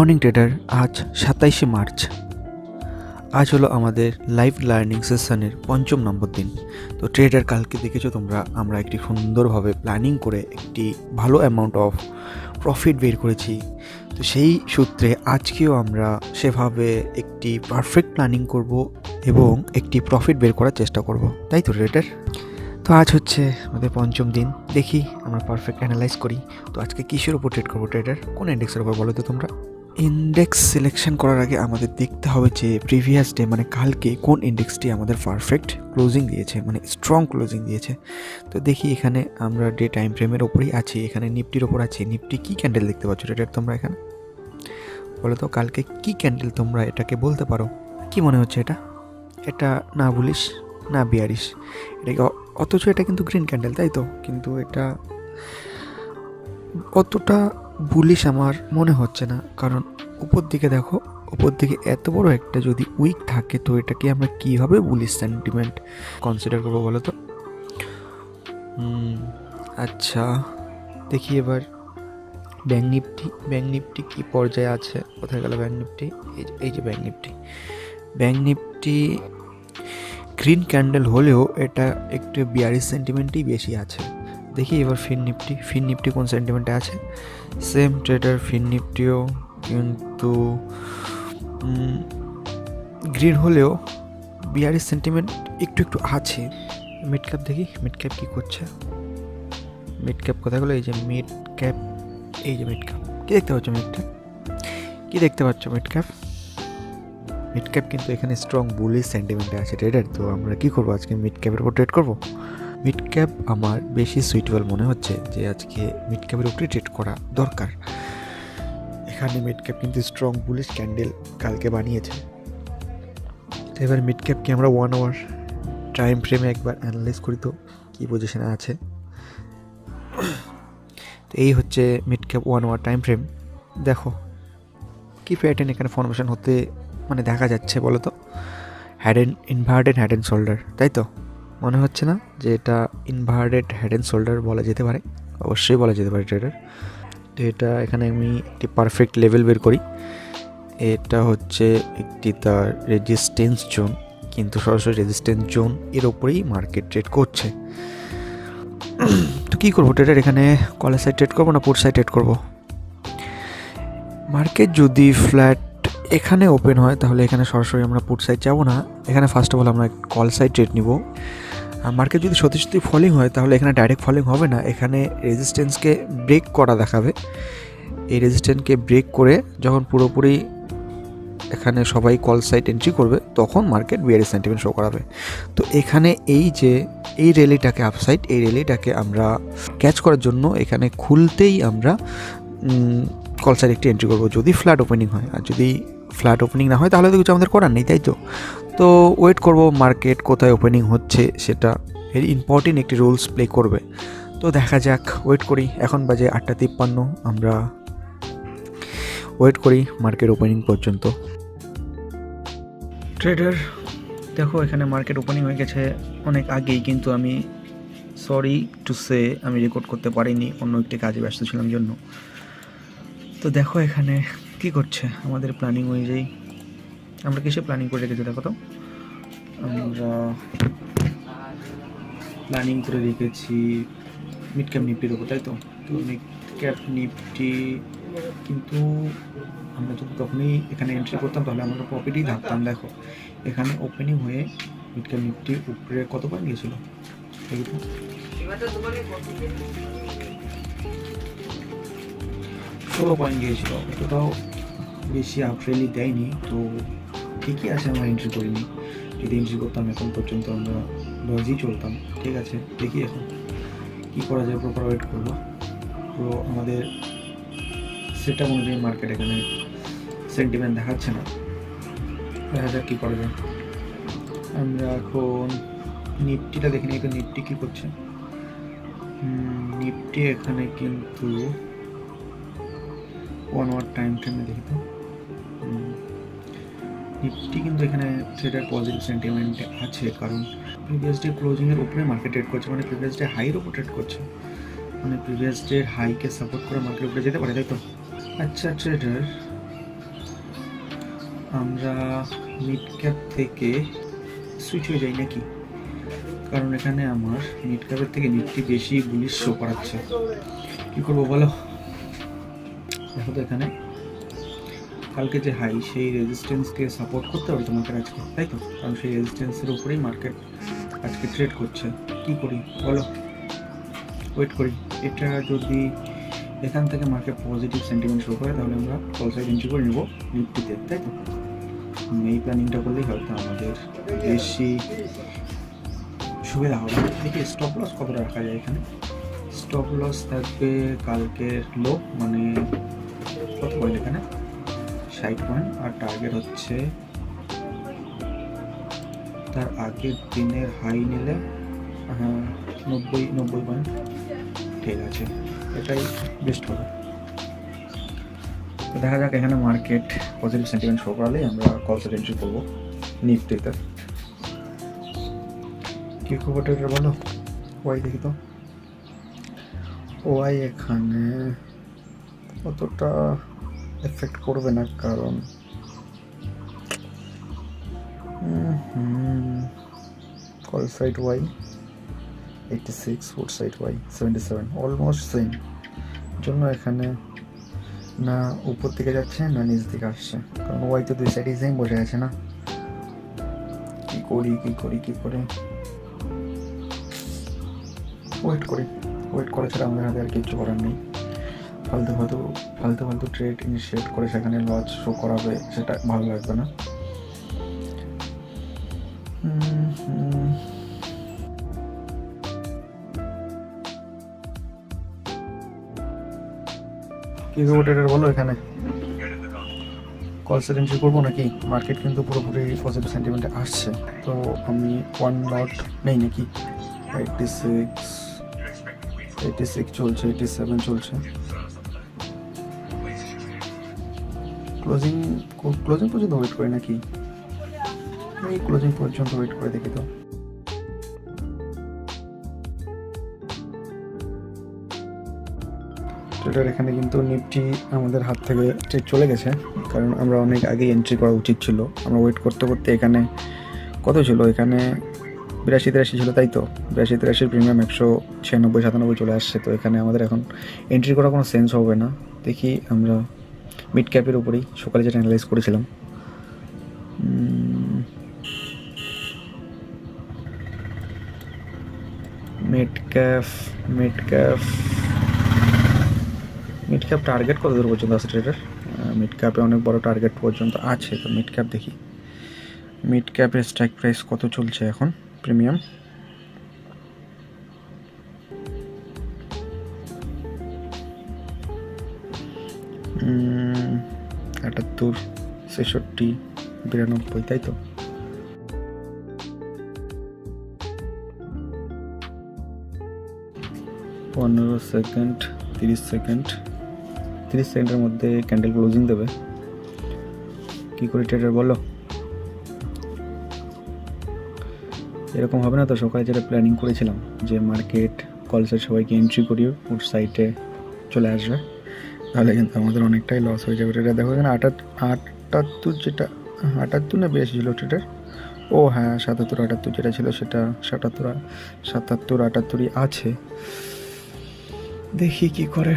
Morning tedder, আজ 27শে March. আজ হলো আমাদের লাইভ লার্নিং সেশনের ৫ম নম্বর দিন। তো ট্রেডার, কালকে দেখেছো তোমরা, আমরা একটি সুন্দরভাবে প্ল্যানিং করে একটি ভালো অ্যামাউন্ট অফ প্রফিট বের করেছি। তো সেই সূত্রে আজকেও আমরা সেভাবে একটি পারফেক্ট প্ল্যানিং করব এবং একটি প্রফিট বের করার চেষ্টা করব, তাই তো ট্রেডার? তো আজ হচ্ছে আমাদের ৫ম দিন। দেখি আমরা পারফেক্ট অ্যানালাইজ করি। তো আজকে কিসের উপর ট্রেড করবো ট্রেডার? কোন ইন্ডেক্সের উপর বলো তো তোমরা? ইন্ডেক্স সিলেকশন করার আগে আমাদের দেখতে হবে যে প্রিভিয়াস ডে মানে কালকে কোন ইন্ডেক্সটি আমাদের পারফেক্ট ক্লোজিং দিয়েছে, মানে স্ট্রং ক্লোজিং দিয়েছে। তো দেখি এখানে আমরা ডে টাইম ফ্রেমের ওপরেই আছি, এখানে নিফটির ওপর আছি। নিফটি কি ক্যান্ডেল দেখতে পাচ্ছ ট্রেডার তোমরা? এখানে বলো তো কালকে কি ক্যান্ডেল তোমরা এটাকে বলতে পারো? কি মনে হচ্ছে এটা? এটা না বুলিশ না বিয়ারিশ, এটাকে অথচ এটা কিন্তু গ্রিন ক্যান্ডেল, তাই তো? কিন্তু এটা অতটা বুলিশ আমার মনে হচ্ছে না, কারণ উপর দিকে দেখো, উপর দিকে এত বড় একটা যদি উইক থাকে তো এটাকে আমরা কীভাবে বুলিশ সেন্টিমেন্ট কনসিডার করবো বলো তো? আচ্ছা, দেখি এবার ব্যাঙ্ক নিফটি কী পর্যায়ে আছে? কোথায় গেল ব্যাঙ্ক নিফটি? এই যে ব্যাঙ্ক নিফটি গ্রিন ক্যান্ডেল হলেও এটা একটু বিয়ারিশ সেন্টিমেন্টই বেশি আছে। দেখি এবার ফিন নিফটি কোন সেন্টিমেন্টে আছে? সেম ট্রেডার, ফিন নিফটিও কিন্তু গ্রিন হলেও বিয়ারিশ সেন্টিমেন্ট একটু আছে। মিড ক্যাপ দেখি, মিড ক্যাপ কী করছে? মিড ক্যাপ কোথায় গেলো? এই যে মিড ক্যাপ, এই যে মিড ক্যাপ। কী দেখতে পাচ্ছ মিড ক্যাপ? কী দেখতে পাচ্ছ মিড ক্যাপ? মিড ক্যাপ কিন্তু এখানে স্ট্রং বুলিশ সেন্টিমেন্টে আছে ট্রেডার। তো আমরা কী করবো আজকে? মিড ক্যাপের উপর ট্রেড করবো। মিড ক্যাপ আমার বেশি সুইটেবল মনে হচ্ছে যে আজকে মিড ক্যাপের উপরে ট্রেড করা দরকার। এখানে মিড ক্যাপ কিন্তু স্ট্রং বুলিশ ক্যান্ডেল কালকে বানিয়েছে। তো এবার মিড ক্যাপকে আমরা 1 আওয়ার টাইম ফ্রেমে একবার অ্যানালাইজ করি তো কী পজিশনে আছে। তো এই হচ্ছে mid cap 1 hour time frame. দেখো কি প্যাটার্ন এখানে ফর্মেশন হতে মানে দেখা যাচ্ছে বলো তো? ইনভার্টেড হেড অ্যান্ড শোল্ডার, তাই তো? মনে হচ্ছে না যে এটা ইনভার্টেড হেড অ্যান্ড শোল্ডার বলা যেতে পারে? অবশ্যই বলা যেতে পারে ট্রেডার। তো এটা এখানে আমি একটি পারফেক্ট লেভেল বের করি। এটা হচ্ছে একটি তার রেজিস্ট্যান্স জোন, কিন্তু সরাসরি রেজিস্ট্যান্স জোন এর ওপরেই মার্কেট ট্রেড করছে। তো কী করবো ট্রেডার? এখানে কলার সাইড ট্রেড করবো না পুট সাইড ট্রেড করবো? মার্কেট যদি ফ্ল্যাট এখানে ওপেন হয় তাহলে এখানে সরাসরি আমরা পুট সাইড যাবো না, এখানে ফার্স্ট অফ অল আমরা কল সাইড ট্রেড নিব। আর মার্কেট যদি সত্যি ফলিং হয় তাহলে এখানে ডাইরেক্ট ফলিং হবে না, এখানে রেজিস্ট্যান্সকে ব্রেক করা দেখাবে। এই রেজিস্ট্যান্সকে ব্রেক করে যখন পুরোপুরি এখানে সবাই কল সাইড এন্ট্রি করবে তখন মার্কেট বিয়ারিশ সেন্টিমেন্ট শো করাবে। তো এখানে এই যে এই র্যালিটাকে আপসাইড, এই র্যালিটাকে আমরা ক্যাচ করার জন্য এখানে খুলতেই আমরা কল সাইড একটি এন্ট্রি করবো যদি ফ্ল্যাট ওপেনিং হয়। আর যদি ফ্ল্যাট ওপেনিং না হয় তাহলে তো কিছু আমাদের করার নেই, তাই তো? তো ওয়েট করব মার্কেট কোথায় ওপেনিং হচ্ছে, সেটা ভেরি ইম্পর্টেন্ট একটি রোলস প্লে করবে। তো দেখা যাক, ওয়েট করি। এখন বাজে 8:53, আমরা ওয়েট করি মার্কেট ওপেনিং পর্যন্ত। ট্রেডার দেখো, এখানে মার্কেট ওপেনিং হয়ে গেছে অনেক আগেই, কিন্তু আমি সরি টু সে আমি রেকর্ড করতে পারিনি, অন্য একটি কাজে ব্যস্ত ছিলাম জন্য। তো দেখো এখানে কি করছে আমাদের প্ল্যানিং অনুযায়ী। আমরা কিসে প্ল্যানিং করে রেখেছি দেখো তো? আমরা প্ল্যানিং করে রেখেছি মিড ক্যাপ নিফটির উপর, তাই তো? তো মিড ক্যাপ নিফটি কিন্তু আমরা যদি তখনই এখানে এন্ট্রি করতাম তাহলে আমরা প্রফিটই থাকতাম। দেখো এখানে ওপেনিং হয়ে মিড ক্যাপ নিফটি উপরে কত পয়েন্ট গিয়েছিল? 16 পয়েন্ট গিয়েছিল, এতটাও বেশি আপরেলি দেয়নি। তো ঠিকই আছে, আমরা এন্ট্রি করিনি। যদি এন্ট্রি করতাম এখন পর্যন্ত আমরা লজই চলতাম। ঠিক আছে, দেখি এখন কী করা যায়। প্রপার ওয়েট করবো। তো আমাদের সেটা অনুযায়ী মার্কেট এখানে সেন্টিমেন্ট দেখাচ্ছে না, দেখা যাক কী করা যায়। আমরা এখন নিফটিটা দেখি নিই তো নিফটি কী করছে। নিফটি এখানে কিন্তু 1 আওয়ার টাইম ফ্রেমে দেখি তো নিফটি কিন্তু এখানে ট্রেডার পজিটিভ সেন্টিমেন্টে আছে, কারণ প্রিভিয়াস ডে ক্লোজিংয়ের উপরে মার্কেট ট্রেড করছে, মানে প্রিভিয়াস ডে হাইয়ের উপর ট্রেড করছে, মানে প্রিভিয়াস ডে হাইকে সাপোর্ট করে মার্কেট উপরে যেতে পারে, তাই তো? আচ্ছা ট্রেডার, আমরা মিড ক্যাপ থেকে সুইচ হয়ে যাই নাকি, কারণ এখানে আমার মিড ক্যাপের থেকে নিফটি বেশি বুলিশ শো করাচ্ছে। কী করবো বলো? দেখো তো এখানে কালকে যে হাই, সেই রেজিস্ট্যান্সকে সাপোর্ট করতে হবে তোমাকে আজকে, তাই তো? কারণ সেই রেজিস্ট্যান্সের উপরেই মার্কেট আজকে ট্রেড করছে। কি করি বলো? ওয়েট করি। এটা যদি এখান থেকে মার্কেট পজিটিভ সেন্টিমেন্ট শো করে তাহলে আমরা কল সাইড এন্ট্রি করে নেবো নিফটিতে, তাই তো? এই প্ল্যানিংটা করলেই হয়তো আমাদের বেশি সুবিধা হবে। দেখি স্টপ লস কতটা রাখা যায় এখানে। স্টপ লস থাকবে কালকের লো, মানে কত পয়েন্ট এখানে, 60 পয়েন্ট, আর টার্গেট হচ্ছে তার আগের দিনের হাই নিলে 90 পয়েন্ট। ঠিক আছে, এটাই বেস্ট হবে। তো দেখা যাক, এখানে মার্কেট পজিটিভ সেন্টিমেন্ট শো করালেই আমরা কল সাইড এন্ট্রি করবো নিফটিতে। কি খবর ট্রেডার বলো? ওয়াই দেখি তো। ওয়াই এখানে অতটা এফেক্ট করবে না, কারণ call side Y 86, put side Y 77, almost same. জন্য এখানে না উপর দিকে যাচ্ছে না নিচ দিকে আসছে, কারণ ওয়াই তো দুই সাইডে সেম বসে আছে না। কি করি ওয়েট করে ছাড়া আমাদের হাতে আর কিছু করার নেই। ফালতু ট্রেড ইনিশিয়েট করে সেখানে লস শো করাবে, সেটা ভালো লাগবে না। কি খবর বলো? এখানে কল সাইড এন্ট্রি করবো নাকি? মার্কেট কিন্তু পুরোপুরি পজিটিভ সেন্টিমেন্টে আসছে, তো আমি 1 লট নেই নাকি? 86 চলছে, 87 চলছে। ক্লোজিং পর্যন্ত ওয়েট করে নাকি? এই ক্লোজিং পর্যন্ত ওয়েট করে দেখি তো। এখানে কিন্তু নিফটি আমাদের হাত থেকে ট্রেড চলে গেছে, কারণ আমরা অনেক আগে এন্ট্রি করা উচিত ছিল। আমরা ওয়েট করতে এখানে কত ছিল, এখানে 82-83 ছিল, তাই তো? 82-83 প্রিমিয়াম 196-97 চলে আসছে। তো এখানে আমাদের এখন এন্ট্রি করা কোনো সেন্স হবে না। দেখি আমরা মিড ক্যাপের উপরেই সকালে যেটা অ্যানালাইজ করেছিলাম, মিড ক্যাপ টার্গেট কত দূর পর্যন্ত আছে ট্রেডার? মিড ক্যাপে অনেক বড় টার্গেট পর্যন্ত আছে। তো মিড ক্যাপ দেখি, মিড ক্যাপের স্ট্রাইক প্রাইস কত চলছে এখন প্রিমিয়াম? 78, 66, 92, তাই তো? সেকেন্ড 30 সেকেন্ডের মধ্যে ক্যান্ডেল ক্লোজিং দেবে। কি করে ট্রেডার বলো? এরকম হবে না তো? সকালে যেটা প্ল্যানিং করেছিলাম যে মার্কেট কল সাইড সবাইকে এন্ট্রি করিয়ে পুট সাইডে চলে আসবে, তাহলে কিন্তু আমাদের অনেকটাই লস হয়ে যাবে। ট্রেডার দেখো এখানে 78, যেটা 78 না বেশি ছিল ট্রেডার। ও হ্যাঁ, 77-78 যেটা ছিল সেটা 77-78 আছে। দেখি কি করে।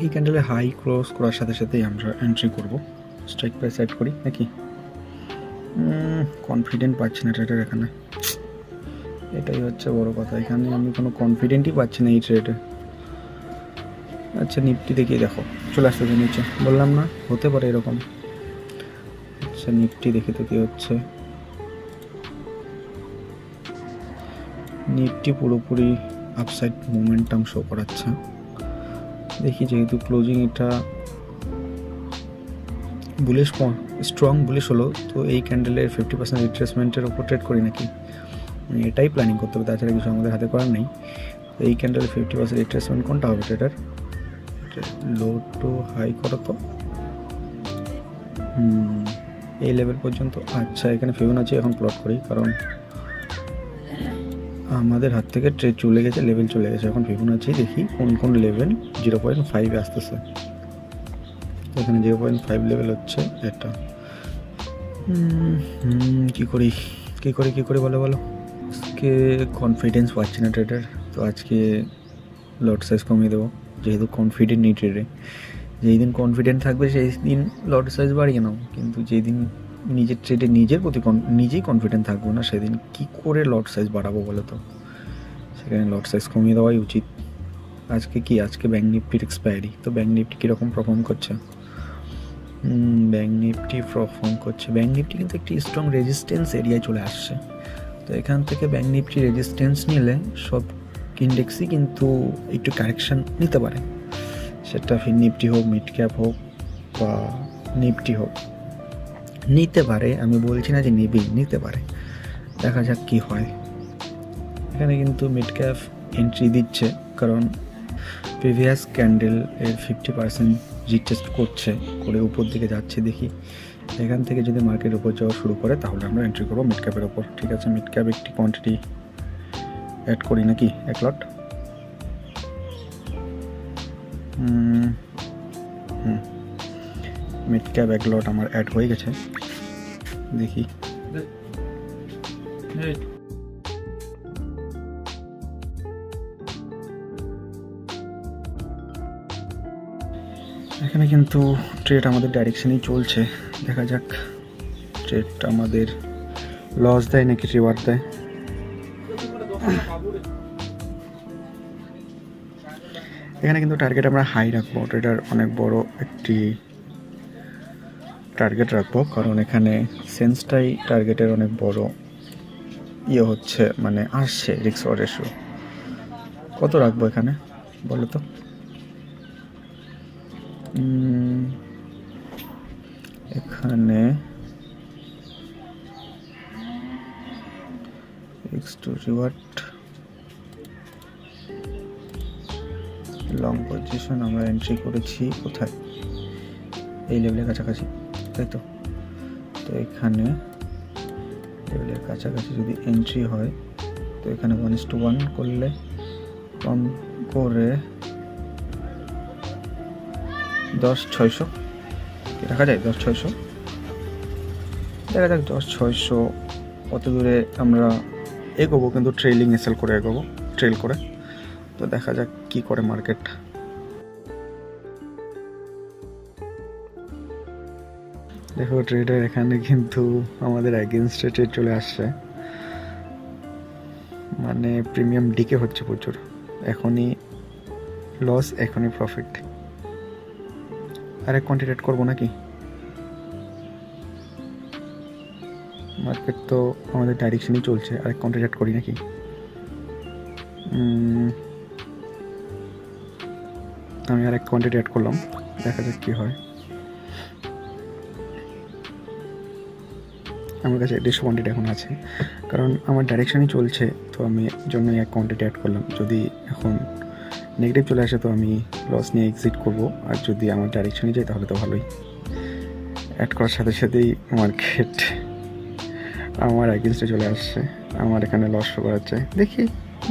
এই ক্যান্ডেলে হাই ক্লোজ করার সাথে সাথেই আমরা এন্ট্রি করব। স্ট্রাইক প্রাইস সেট করি নাকি? কনফিডেন্ট পাচ্ছি না ট্রেডার এখানে, এটাই হচ্ছে বড় কথা। এখানে আমি কোনো কনফিডেন্টই পাচ্ছি না এই ট্রেডে। আচ্ছা নিফটি দেখিয়ে দেখো, চলে আসতে নিচে, বললাম না হতে পারে এরকম। আচ্ছা নিফটি দেখি তো কি হচ্ছে। নিফটি পুরোপুরি আপসাইড মোমেন্টাম শো করাচ্ছে। দেখি, যেহেতু ক্লোজিং এটা বুলিশ, স্ট্রং বুলিশ হলো, তো এই ক্যান্ডেলের 50% রিট্রেসমেন্টের উপর ট্রেড করি নাকি? এটাই প্ল্যানিং করতে হবে, তাছাড়া কিছু আমাদের হাতে করার নেই। তো এই ক্যান্ডেলের 50% রিট্রেসমেন্ট কোনটা হবে ট্রেডার? লো টু হাই করো তো, এই লেভেল পর্যন্ত। আচ্ছা এখানে ফিবোনাচি এখন প্লট করি, কারণ আমাদের হাত থেকে ট্রেড চলে গেছে, লেভেল চলে গেছে। এখন ফিবোনাচি দেখি কোন লেভেল 0.5 আসতেছে। এখানে 0.5 লেভেল হচ্ছে এটা। কি করি বলো। আজকে কনফিডেন্স পাচ্ছি না ট্রেডার, তো আজকে লট সাইজ কমিয়ে দেবো, যেহেতু কনফিডেন্ট নেই ট্রেডে। যেই দিন কনফিডেন্ট থাকবে সেই দিন লট সাইজ বাড়িয়ে নাও, কিন্তু যেই দিন নিজের ট্রেডে নিজের প্রতি নিজেই কনফিডেন্ট থাকবো না, সেদিন কি করে লট সাইজ বাড়াবো বলো তো? সেখানে লট সাইজ কমিয়ে দেওয়াই উচিত। আজকে ব্যাঙ্ক নিফটির এক্সপায়ারি, তো ব্যাঙ্ক নিফটি কীরকম পারফর্ম করছে? ব্যাঙ্ক নিফটি কিন্তু একটি স্ট্রং রেজিস্ট্যান্স এরিয়ায় চলে আসছে। তো এখান থেকে ব্যাঙ্ক নিফটি রেজিস্ট্যান্স নিলে সব ইন্ডেক্সই কিন্তু একটু কারেকশান নিতে পারে, সেটা ফিন নিফটি হোক, মিড ক্যাপ হোক বা নিফটি হোক, নিতে পারে। আমি বলছি না যে নিতে পারে, দেখা যাক কি হয়। এখানে কিন্তু মিড ক্যাপ এন্ট্রি দিচ্ছে, কারণ প্রিভিয়াস ক্যান্ডেল এর 50% রিটেস্ট করে উপর দিকে যাচ্ছে। দেখি এখান থেকে যদি মার্কেট উপর যাওয়া শুরু করে তাহলে আমরা এন্ট্রি করবো মিড ক্যাপের ওপর। ঠিক আছে, মিড ক্যাপ একটি কোয়ান্টিটি অ্যাড করি নাকি, 1 লট। মিড ক্যাপ 1 লট আমার অ্যাড হয়ে গেছে। দেখি এখানে কিন্তু ট্রেড আমাদের ডাইরেকশনেই চলছে, দেখা যাক ট্রেডটা আমাদের লস দেয় নাকি রিওয়ার্ড দেয়। এখানে কিন্তু টার্গেট আমরা হাই রাখবো, ট্রেডার অনেক বড় একটি টার্গেট রাখবো, কারণ এখানে সেন্সটাই টার্গেটের অনেক বড় হচ্ছে, মানে আসছে রিস্ক রেশিও। কত রাখবো এখানে বলো তো? এখানে রিওয়ার্ড লং পজিশন আমরা এন্ট্রি করেছি কোথায়? এই লেভেলের কাছাকাছি, তাই তো। তো এখানে লেভেলের কাছাকাছি যদি এন্ট্রি হয়, তো এখানে 1:1 করলে কম করে 10,600 রাখা যায়। 10,600 দেখা যাক 10,600 কত দূরে আমরা এগোবো, কিন্তু ট্রেলিং এসএল করে এগোবো, ট্রেল করে। তো দেখা যাক কি করে মার্কেট। দেখো ট্রেডার এখানে কিন্তু আমাদের এগেইনস্টে ট্রেড চলে আসছে, মানে প্রিমিয়াম ডিকে হচ্ছে প্রচুর। এখনই লস, এখনই প্রফিট। আরেক কোয়ান্টিটি অ্যাড করবো নাকি? মার্কেট তো আমাদের ডাইরেকশনই চলছে, আরেক কোয়ান্টিটি অ্যাড করি নাকি? আমি আরেক কোয়ান্টিটি অ্যাড করলাম, দেখা যাক কি হয়। আমার কাছে 150 কোয়ান্টিটি এখন আছে, কারণ আমার ডাইরেকশনই চলছে, তো আমি জন্যই এক কোয়ান্টিটি অ্যাড করলাম। যদি এখন নেগেটিভ চলে আসে তো আমি লস নিয়ে এক্সিট করবো, আর যদি আমার ডাইরেকশনে যায় তাহলে তো ভালোই। অ্যাড করার সাথে সাথেই মার্কেট আমার এগেইনস্টে চলে আসছে, আমার এখানে লস শো করাচ্ছে। দেখি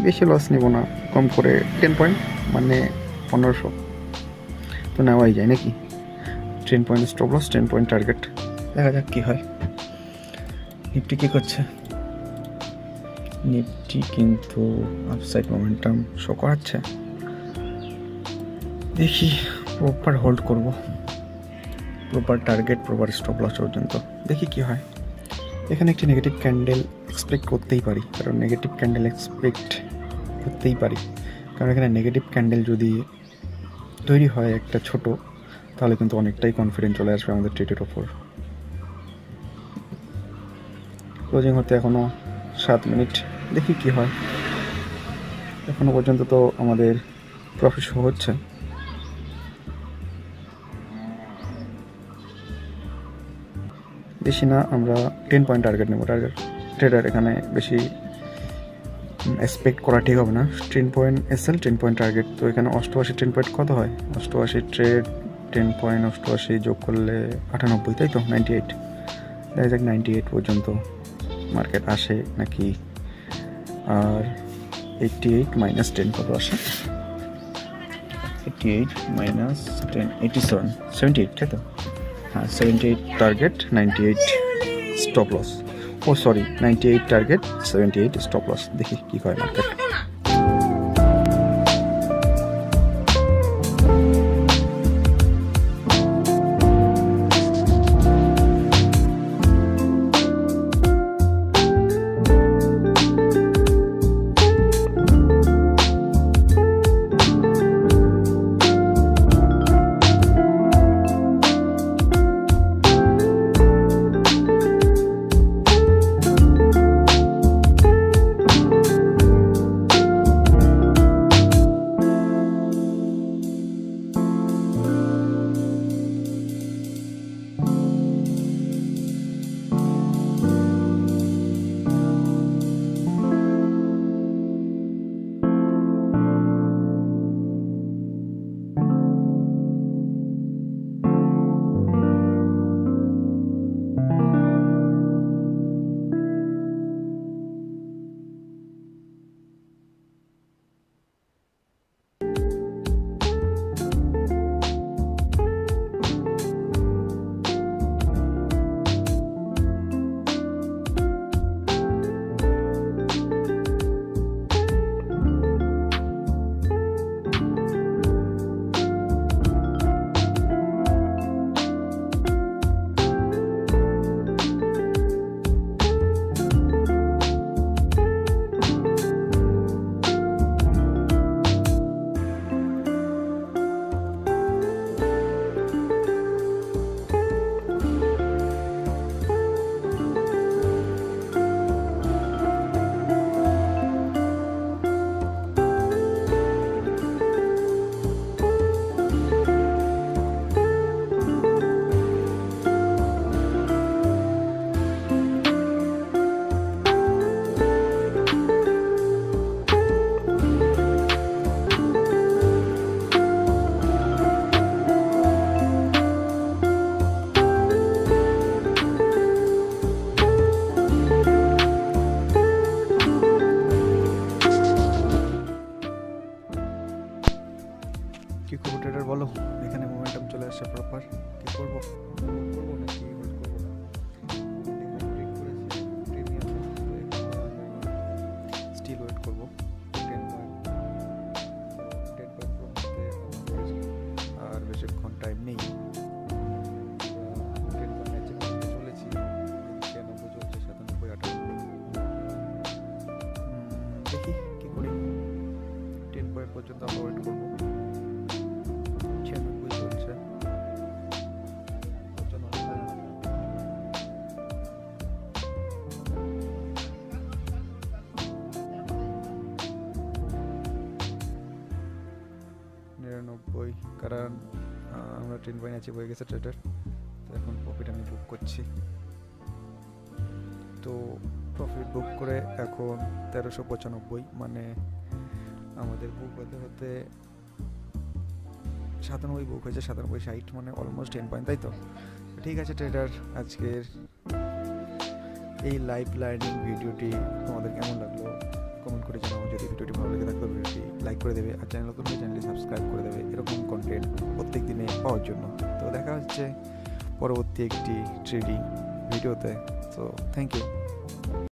বেশি লস নেব না, কম করে 10 পয়েন্ট, মানে 1500 তো নেওয়াই যায় নাকি। 10 point stop loss, 10 point target, দেখা যাক কী হয়। নিফটি কী করছে? নিফটি কিন্তু আপসাইড মোমেন্টাম শো করাচ্ছে। দেখি প্রপার হোল্ড করব, proper target, proper stop loss পর্যন্ত, দেখি কি হয়। এখানে একটি নেগেটিভ ক্যান্ডেল এক্সপেক্ট করতেই পারি, কারণ এখানে নেগেটিভ ক্যান্ডেল যদি তৈরি হয় একটা ছোট, তাহলে কিন্তু অনেকটাই কনফিডেন্স চলে আসবে আমাদের ট্রেডের ওপর। ক্লোজিং হতে এখনও 7 মিনিট, দেখি কি হয়। এখনো পর্যন্ত তো আমাদের প্রফিট শো হচ্ছে। বেশি না, আমরা 10 পয়েন্ট টার্গেট নেব। ট্রেডার এখানে বেশি এক্সপেক্ট করা ঠিক হবে না। 10 পয়েন্ট এসএল, 10 পয়েন্ট টার্গেট। তো এখানে 88, 10 পয়েন্ট কত হয়? 88 ট্রেড, 10 পয়েন্ট 88 যোগ করলে 98, তাই তো 98। দেখা যাক 98 পর্যন্ত মার্কেট আসে নাকি। আর 88 - 10 কত আসে? 88 minus 10 87 78 তাই তো? হ্যাঁ 78 টার্গেট 98 স্টপ লস। ও সরি 98 টার্গেট 78 স্টপ লস। দেখি কি হয় মার্কেট। কি করবো ট্রেডার বলো? এখানে মোমেন্টাম চলে আসছে প্রপার। কি করবো? করবো নাকি হোল্ড করবো না? স্টিল ওয়েট করবো। 10 পয়েন্ট আর বেশিক্ষণ টাইম নেই। 10 পয়েন্ট ম্যাচে চলেছি, 96 চলছে, 97 98। দেখি কি করি। 10 পয়েন্ট পর্যন্ত আমরা ওয়েট করবো। কারণ আমরা 10 পয়েন্ট অ্যাচিভ হয়ে গেছে ট্রেডার। তো এখন প্রফিট আমি বুক করছি। তো প্রফিট বুক করে এখন 1395, মানে আমাদের বুক হতে হতে 97 বুক হয়েছে, 97 60, মানে অলমোস্ট 10 পয়েন্ট, তাই তো? ঠিক আছে ট্রেডার, আজকের এই লাইভ লার্নিং ভিডিওটি তোমাদের কেমন লাগলো কমেন্ট করে জানাও। যদি ভিডিওটি ভালো লেগে থাকে ভিডিওটি লাইক করে দেবে, আর চ্যানেল নতুন হলে চ্যানেলটি সাবস্ক্রাইব করে দেবে এরকম কন্টেন্ট প্রত্যেক দিনে পাওয়ার জন্য। তো দেখা হচ্ছে পরবর্তী একটি ট্রেডিং ভিডিওতে। তো থ্যাংক ইউ।